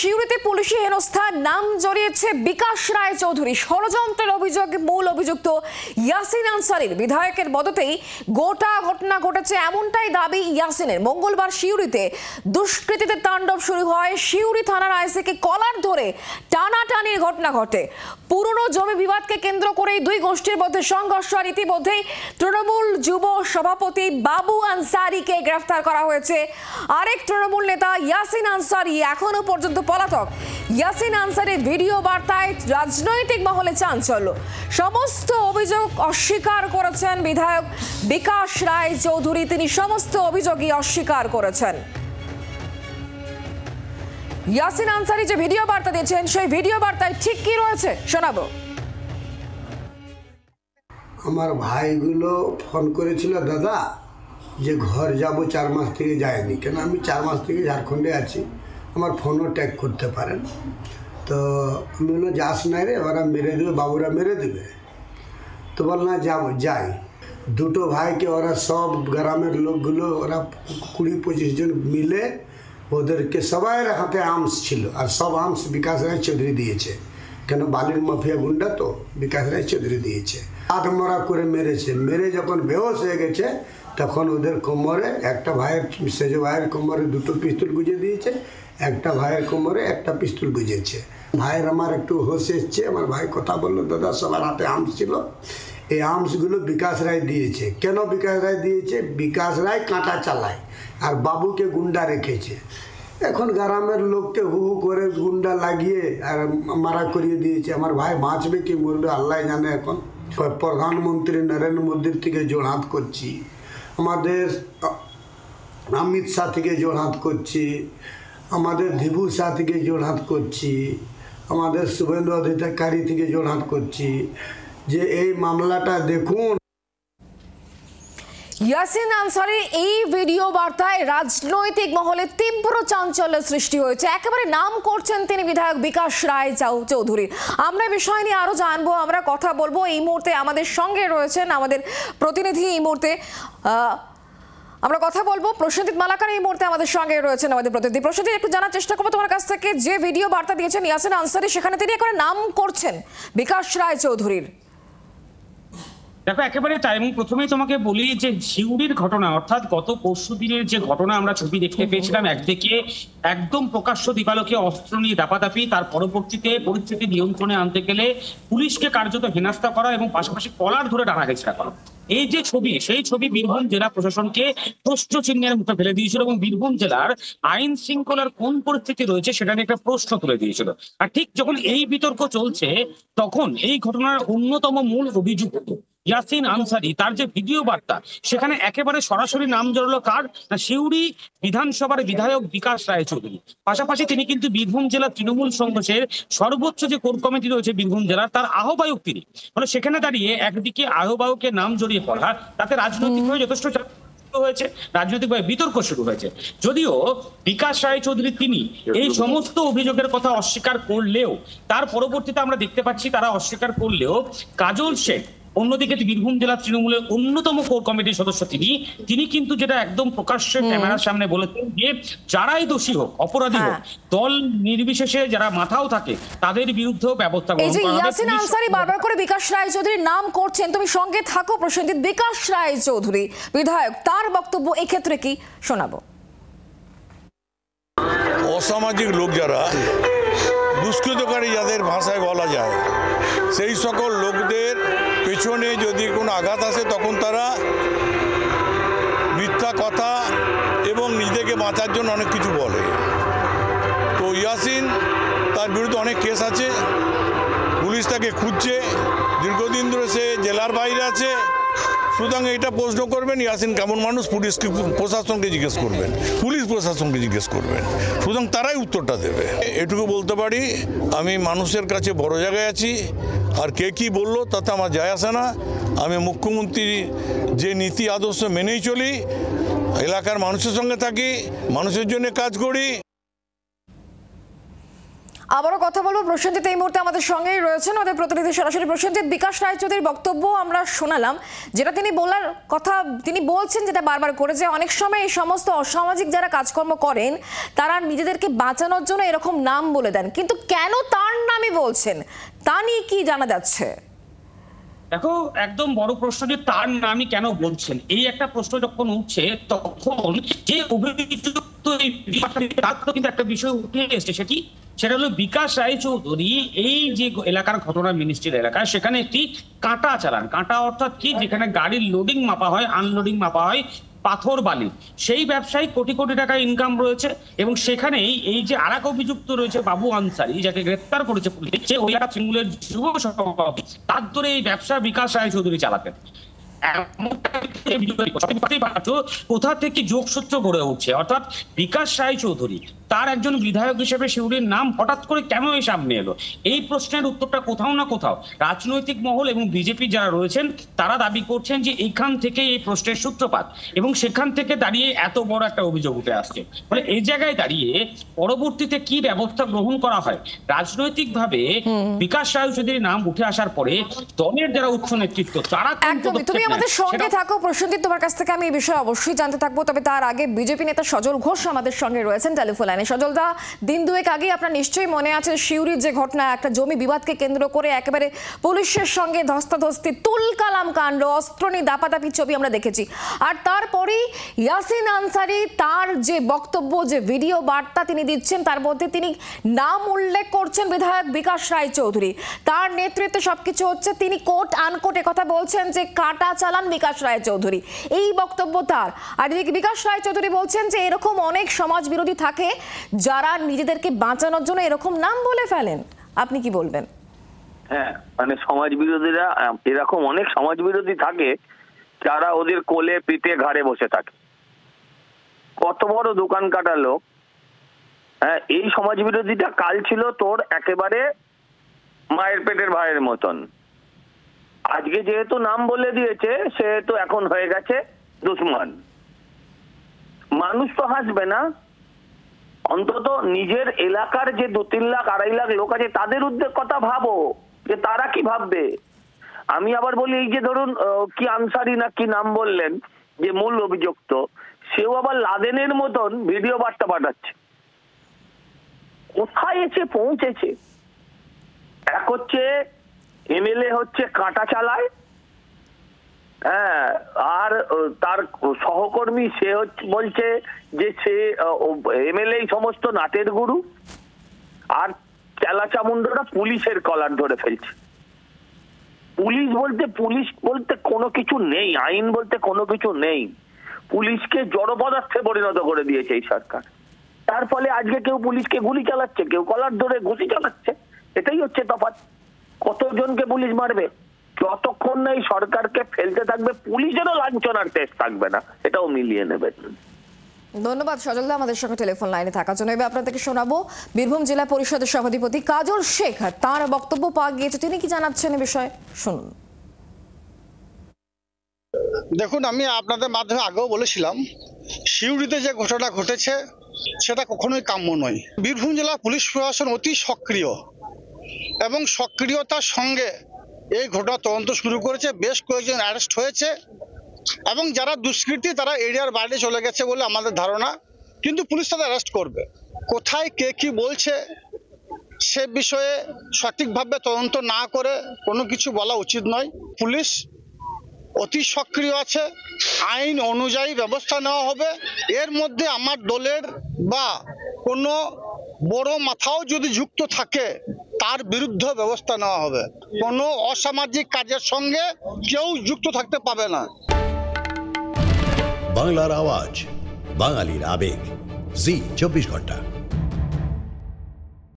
সিউড়িতে পুলিশি হেনস্থার নাম জড়িয়েছে বিকাশ রায় চৌধুরী। ষড়যন্ত্রের অভিযোগে মূল অভিযুক্ত ইয়াসিন আনসারীর বিধায়কের মদতেই গোটা ঘটনা ঘটেছে, এমনটাই দাবি ইয়াসিনের। মঙ্গলবার সিউড়িতে দুষ্কৃতীদের তাণ্ডব শুরু হয়। সিউড়ি থানার আইসিকে কলার ধরে টানাটানির ঘটনা ঘটে। পুরনো জমি বিবাদকে কেন্দ্র করেই দুই গোষ্ঠীর মধ্যে সংঘর্ষ। আর ইতিমধ্যেই তৃণমূল যুব সভাপতি বাবু আনসারীকে গ্রেফতার করা হয়েছে। আরেক তৃণমূল নেতা ইয়াসিন আনসারী এখনো পর্যন্ত পলাতক। ইয়াসিন আনসারীর ভিডিও বার্তায় রাজনৈতিক মহলে চাঞ্চল্য। সমস্ত অভিযোগ অস্বীকার করেছেন বিধায়ক বিকাশ রায় চৌধুরী। তিনি সমস্ত অভিযোগই অস্বীকার করেছেন। ইয়াসিন আনসারী যে ভিডিও বার্তা দিয়েছেন, সেই ভিডিও বার্তায় ঠিক কি রয়েছে শোনাবো। আমার ভাইগুলো ফোন করেছিল, দাদা যে ঘর যাব 4 মাস থেকে যায়নি, কেন আমি 4 মাস থেকে ঝাড়খণ্ডে আছি, আমার ফোনও ট্যাগ করতে পারেন। তো আমি বললো যাস নাই রে, ওরা মেরে দেবে, বাবুরা মেরে দেবে। তো বল না যাবো, যাই। দুটো ভাইকে ওরা সব গ্রামের লোকগুলো ওরা 20-25 জন মিলে ওদেরকে সবাই হাতে আর্মস ছিল, আর সব আর্মস বিকাশ রায় চৌধুরী দিয়েছে। কেন বালির মাফিয়া গুন্ডা তো, বিকাশ রায় চৌধুরী দিয়েছে। আধমরা করে মেরেছে। মেরে যখন বেহোশ হয়ে গেছে তখন ওদের কোমরে একটা ভাইয়ের, সেজ ভাইয়ের কোমরে 2টো পিস্তল গুঁজে দিয়েছে, একটা ভাইয়ের কোমরে একটা পিস্তল গুঁজেছে। ভাইয়ের আমার একটু হোশ এসছে, আমার ভাই কথা বললো, দাদা সবার হাতে আর্মস ছিল, এই আর্মসগুলো বিকাশ রায় দিয়েছে। কেন বিকাশ রায় দিয়েছে? বিকাশ রায় কাঁটা চালায় আর বাবুকে গুন্ডা রেখেছে। এখন গ্রামের লোককে হু হু করে গুন্ডা লাগিয়ে আর মারা করিয়ে দিয়েছে। আমার ভাই বাঁচবে কি মরবে আল্লাহ জানে। এখন প্রধানমন্ত্রী নরেন্দ্র মোদীর থেকে জোড়হাত করছি, আমাদের অমিত শাহ থেকে জোড়হাত করছি, আমাদের দিবু শাহ থেকে জোড়হাত করছি, আমাদের শুভেন্দু অধিকারী থেকে জোড়হাত করছি যে এই মামলাটা দেখুন। ইয়াসিন আনসারীর এই ভিডিও বার্তায় রাজনৈতিক মহলে তীব্র চাঞ্চল্যের সৃষ্টি হয়েছে। একেবারে নাম করছেন তিনি বিধায়ক বিকাশ রায় চৌধুরী। আমরা বিষয় নিয়ে আরো জানবো, আমরা কথা বলবো। এই মুহূর্তে আমাদের সঙ্গে রয়েছেন আমাদের প্রতিনিধি, এই মুহূর্তে আমরা কথা বলবো। প্রসেনজিৎ মালাকার এই মুহূর্তে আমাদের সঙ্গে রয়েছেন, আমাদের প্রতিনিধি। প্রসেনজিৎ, একটু জানার চেষ্টা করবো তোমার কাছ থেকে, যে ভিডিও বার্তা দিয়েছেন ইয়াসিন আনসারী, সেখানে তিনি একেবারে নাম করছেন বিকাশ রায় চৌধুরীর। দেখো, একেবারে তাই। এবং প্রথমেই তোমাকে বলি যে সিউড়ির ঘটনা, অর্থাৎ গত পরশু দিনের যে ঘটনা আমরা ছবি দেখতে পেয়েছিলাম, একদিকে একদম প্রকাশ্য দিবালোকে অস্ত্র নিয়ে দাপাদাপি, তার পরবর্তীতে পরিস্থিতি নিয়ন্ত্রণে আনতে গেলে পুলিশকে কার্যত হেনস্থা করা এবং পাশাপাশি কলার ধরে টানাহেঁচড়া করা। এই যে ছবি, সেই ছবি বীরভূম জেলা প্রশাসনকে প্রশ্ন চিহ্নের মুখে ফেলে দিয়েছিল এবং বীরভূম জেলার আইন শৃঙ্খলার কোন পরিস্থিতি রয়েছে সেটা নিয়ে একটা প্রশ্ন তুলে দিয়েছিল। আর ঠিক যখন এই বিতর্ক চলছে, তখন এই ঘটনার অন্যতম মূল অভিযুক্ত ইয়াসিন আনসারী, তার যে ভিডিও বার্তা, সেখানে একেবারে সরাসরি নাম জড়ালো কার না, সিউড়ি বিধানসভার বিধায়ক বিকাশ রায় চৌধুরী। পাশাপাশি তিনি কিন্তু বীরভূম জেলা তৃণমূল কংগ্রেসের সর্বোচ্চ যে কোর কমিটি রয়েছে বীরভূম জেলার, তার আহ্বায়ক তিনি। ফলে সেখানে দাঁড়িয়ে একদিকে আহ্বায়কের নাম জড়িয়ে পড়া, তাতে রাজনৈতিকভাবে যথেষ্ট হয়েছে, রাজনৈতিকভাবে বিতর্ক শুরু হয়েছে। যদিও বিকাশ রায় চৌধুরী তিনি এই সমস্ত অভিযোগের কথা অস্বীকার করলেও, তার পরবর্তীতে আমরা দেখতে পাচ্ছি তারা অস্বীকার করলেও কাজল শেখ, অন্যদিকে বীরভূম জেলা তৃণমূলের অন্যতম কোর কমিটির সদস্য তিনি কিন্তু যেটা একদম প্রকাশ্যে ক্যামেরার সামনে বলেছেন যে যারাই দোষী হোক, অপরাধী হোক, দল নির্বিশেষে যারা মাথাও থাকে তাদের বিরুদ্ধেও ব্যবস্থা গ্রহণ করা হবে। ইয়াসিন আনসারী বারবার করে বিকাশ রায় চৌধুরীর নাম করছেন, তুমি সঙ্গে থাকো প্রসেনজিৎ। বিকাশ রায় চৌধুরী বিধায়ক, তার বক্তব্য এই ক্ষেত্রে কি শোনাবো। অসামাজিক লোক যারা, দুষ্কৃতকারী যাদের ভাষায় বলা যায়, সেই সকল লোকদের পেছনে যদি কোনো আঘাত আসে তখন তারা মিথ্যা কথা এবং নিজেকে বাঁচার জন্য অনেক কিছু বলে। তো ইয়াসিন, তার বিরুদ্ধে অনেক কেস আছে, পুলিশ তাকে খুঁজছে, দীর্ঘদিন ধরে সে জেলার বাইরে আছে। সুতরাং এটা প্রশ্ন করবেন ইয়াসিন কেমন মানুষ, পুলিশকে, প্রশাসনকে জিজ্ঞেস করবেন, পুলিশ প্রশাসনকে জিজ্ঞেস করবেন, সুতরাং তারাই উত্তরটা দেবে। এটুকু বলতে পারি, আমি মানুষের কাছে বড় জায়গায় আছি, আর কে কি বললো তাতে আমার যায় আসে না। আমি মুখ্যমন্ত্রীর যে নীতি আদর্শ মেনেই চলি, এলাকার মানুষের সঙ্গে থাকি, মানুষের জন্য কাজ করি। আবারও কথা বলবো। প্রসেনজিৎ এই মুহূর্তে আমাদের সঙ্গেই রয়েছেন, আমাদের প্রতিনিধি সরাসরি। প্রসেনজিৎ, বিকাশ রায়চৌধুরীর বক্তব্য আমরা শোনালাম, যেটা তিনি বলার কথা তিনি বলছেন, যেটা বারবার করে যে অনেক সময় এই সমস্ত অসামাজিক যারা কাজকর্ম করেন তারা নিজেদেরকে বাঁচানোর জন্য এরকম নাম বলে দেন, কিন্তু কেন তার নামই বলছেন তা নিয়ে কি জানা যাচ্ছে? দেখো, একদম বড় প্রশ্ন যে তার নামই কেন বলছেন, এই একটা প্রশ্ন যখন উঠছে তখন যে অভিযুক্ত তার তো কিন্তু একটা বিষয় উঠে এসছে, সেটা হলো বিকাশ রায়চৌধুরী এই যে এলাকার ঘটনা, মিনিস্ট্রির এলাকা, সেখানে একটি কাঁটা চালান। কাঁটা অর্থাৎ কি, যেখানে গাড়ির লোডিং মাপা হয়, আনলোডিং মাপা হয়, পাথর বালি, সেই ব্যবসায় কোটি কোটি টাকা ইনকাম রয়েছে। এবং সেখানেই এই যে আরেক অভিযুক্ত রয়েছে বাবু আনসারি, যাকে গ্রেপ্তার করেছে পুলিশ, সে ওই এলাকা তৃণমূলের যুব সভাপতি, তার ধরে এই ব্যবসা বিকাশ রায়চৌধুরী চালাতেন। কোথা থেকে যোগসূত্র গড়ে উঠছে, অর্থাৎ বিকাশ রায়চৌধুরী তার একজন বিধায়ক হিসেবে শিউরির নাম হঠাৎ করে কেন এই সামনে এলো, এই প্রশ্নের উত্তরটা কোথাও না কোথাও রাজনৈতিক মহল এবং বিজেপি যারা রয়েছেন তারা দাবি করছেন যে এইখান থেকে এই প্রশ্নের সূত্রপাত, এবং সেখান থেকে দাঁড়িয়ে এত বড় একটা অভিযোগ উঠে আসছে। ফলে এই জায়গায় দাঁড়িয়ে পরবর্তীতে কি ব্যবস্থা গ্রহণ করা হয়, রাজনৈতিকভাবে বিকাশ রায়চৌধুরীর নাম উঠে আসার পরে দলের যারা উচ্চ নেতৃত্ব তারা তুমি আমাদের সঙ্গে থাকো প্রসেনজিৎ, তোমার কাছ থেকে আমি এই বিষয়ে অবশ্যই জানতে থাকবো। তবে তার আগে বিজেপি নেতা সজল ঘোষ আমাদের সঙ্গে রয়েছেন টেলিফোন লাইনে। সজলদা, দিন দুয়েক আগে আপনার নিশ্চয়ই মনে আছে সিউড়ির যে ঘটনা, একটা জমি বিবাদকে কেন্দ্র করে একেবারে পুলিশের সঙ্গে ধস্তাধস্তি, তুলকালাম কাণ্ড, অস্ত্র নিয়ে দাপাদাপি ছবি আমরা দেখেছি। আর তারপরেই ইয়াসিন আনসারি তার যে বক্তব্য, যে ভিডিও বার্তা তিনি দিচ্ছেন, তার মধ্যে তিনি নাম উল্লেখ করছেন বিধায়ক বিকাশ রায়চৌধুরী, তার নেতৃত্বে সবকিছু হচ্ছে। তিনি কোট আনকোট কথা বলছেন যে কাটা চালান বিকাশ রায়চৌধুরী, এই বক্তব্য তার। আর এদিকে বিকাশ রায়চৌধুরী বলছেন যে এরকম অনেক সমাজ বিরোধী থাকে যারা নিজেদেরকে বাঁচানোর জন্য এরকম নাম বলে ফেলেন। আপনি কি বলবেন? হ্যাঁ, মানে সমাজ বিরোধীরা, এরকম অনেক সমাজ বিরোধী থাকে যারা ওদের কোলে পিঠে ঘাড়ে বসে থাকে। কত বড় দোকান কাটা লোক। হ্যাঁ, এই সমাজ বিরোধীটা কাল ছিল তোর একেবারে মায়ের পেটের ভাইয়ের মতন। আজকে যেহেতু নাম বলে দিয়েছে সেহেতু এখন হয়ে গেছে দুশ্মন। মানুষ তো হাসবে না, অন্তত নিজের এলাকার যে 2-3 লাখ 2.5 লাখ লোক আছে তাদের উদ্যোগ কথা ভাবো যে তারা কি ভাববে। আমি আবার বলি, এই যে ধরুন কি আনসারি না কি নাম বললেন যে মূল অভিযুক্ত, সেও আবার লাদেনের মতন ভিডিও বার্তা পাঠাচ্ছে। কোথায় এসে পৌঁছেছে? এক হচ্ছে এমএলএ হচ্ছে কাঁটা চালায়, হ্যাঁ, আর তার সহকর্মী সে বলছে যে সে এমএলএ সমস্ত নাটের গুরু, আর চেলা চামুন্ডরা পুলিশের কলার ধরে ফেলছে। পুলিশ বলতে কোনো কিছু নেই, আইন বলতে কোনো কিছু নেই। পুলিশকে জড় পদার্থে পরিণত করে দিয়েছে এই সরকার। তার ফলে আজকে কেউ পুলিশকে গুলি চালাচ্ছে, কেউ কলার ধরে ঘুষি চালাচ্ছে। এটাই হচ্ছে তফাৎ। কতজনকে পুলিশ মারবে? যতক্ষণ না এই সরকারকে ফেলতে থাকবে, পুলিশেরও লাঞ্ছনার টেস্ট থাকবে না, এটাও মিলিয়ে নেবেন। ধন্যবাদ সজলদা আমাদের সঙ্গে টেলিফোন লাইনে থাকার জন্য। এবার আপনাদেরকে শোনাবো বীরভূম জেলা পরিষদের সভাধিপতি কাজল শেখ, তার বক্তব্য পাওয়া গিয়েছে, তিনি কি জানাচ্ছেন এ বিষয়ে শুনুন। দেখুন, আমি আপনাদের মাধ্যমে আগেও বলেছিলাম, সিউড়িতে যে ঘটনা ঘটেছে সেটা কখনোই কাম্য নয়। বীরভূম জেলা পুলিশ প্রশাসন অতি সক্রিয় এবং সক্রিয়তার সঙ্গে এই ঘটনা তদন্ত শুরু করেছে। বেশ কয়েকজন অ্যারেস্ট হয়েছে এবং যারা দুষ্কৃতী তারা এরিয়ার বাইরে চলে গেছে বলে আমাদের ধারণা, কিন্তু পুলিশ তাদের অ্যারেস্ট করবে। কোথায় কে কি বলছে সে বিষয়ে সঠিকভাবে তদন্ত না করে কোনো কিছু বলা উচিত নয়। পুলিশ অতি সক্রিয় আছে, আইন অনুযায়ী ব্যবস্থা নেওয়া হবে। এর মধ্যে আমার দলের বা কোনো বড় মাথাও যদি যুক্ত থাকে তার বিরুদ্ধে ব্যবস্থা নেওয়া হবে। কোনো অসামাজিক কাজের সঙ্গে কেউ যুক্ত থাকতে পাবে না। বাংলার আওয়াজ, বাঙালির আবেগ, জি 24 ঘন্টা।